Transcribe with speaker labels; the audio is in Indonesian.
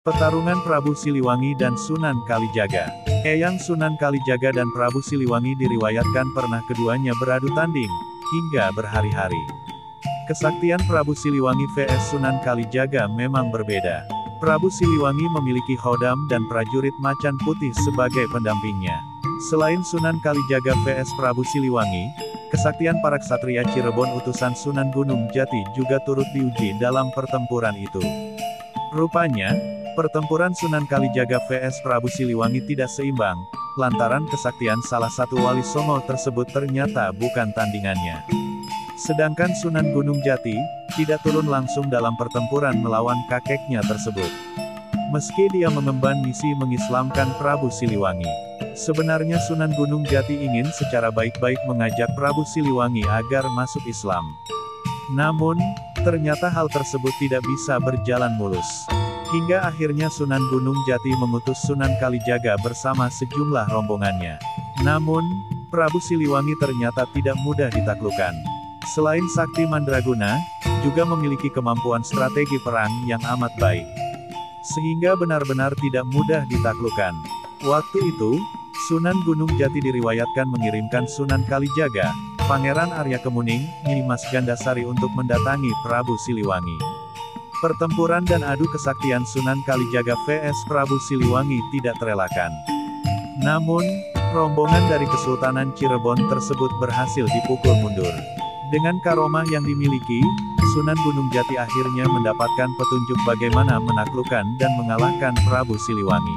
Speaker 1: Pertarungan Prabu Siliwangi dan Sunan Kalijaga. Eyang Sunan Kalijaga dan Prabu Siliwangi diriwayatkan pernah keduanya beradu tanding, hingga berhari-hari. Kesaktian Prabu Siliwangi vs Sunan Kalijaga memang berbeda. Prabu Siliwangi memiliki Hodam dan prajurit Macan Putih sebagai pendampingnya. Selain Sunan Kalijaga vs Prabu Siliwangi, kesaktian para ksatria Cirebon utusan Sunan Gunung Jati juga turut diuji dalam pertempuran itu. Rupanya, pertempuran Sunan Kalijaga vs Prabu Siliwangi tidak seimbang, lantaran kesaktian salah satu wali Songo tersebut ternyata bukan tandingannya. Sedangkan Sunan Gunung Jati, tidak turun langsung dalam pertempuran melawan kakeknya tersebut. Meski dia mengemban misi mengislamkan Prabu Siliwangi. Sebenarnya Sunan Gunung Jati ingin secara baik-baik mengajak Prabu Siliwangi agar masuk Islam. Namun, ternyata hal tersebut tidak bisa berjalan mulus. Hingga akhirnya Sunan Gunung Jati mengutus Sunan Kalijaga bersama sejumlah rombongannya. Namun, Prabu Siliwangi ternyata tidak mudah ditaklukkan. Selain sakti mandraguna, juga memiliki kemampuan strategi perang yang amat baik. Sehingga benar-benar tidak mudah ditaklukkan. Waktu itu, Sunan Gunung Jati diriwayatkan mengirimkan Sunan Kalijaga, Pangeran Arya Kemuning, Nyi Mas Gandasari untuk mendatangi Prabu Siliwangi. Pertempuran dan adu kesaktian Sunan Kalijaga vs Prabu Siliwangi tidak terelakkan. Namun, rombongan dari Kesultanan Cirebon tersebut berhasil dipukul mundur. Dengan karomah yang dimiliki, Sunan Gunung Jati akhirnya mendapatkan petunjuk bagaimana menaklukkan dan mengalahkan Prabu Siliwangi.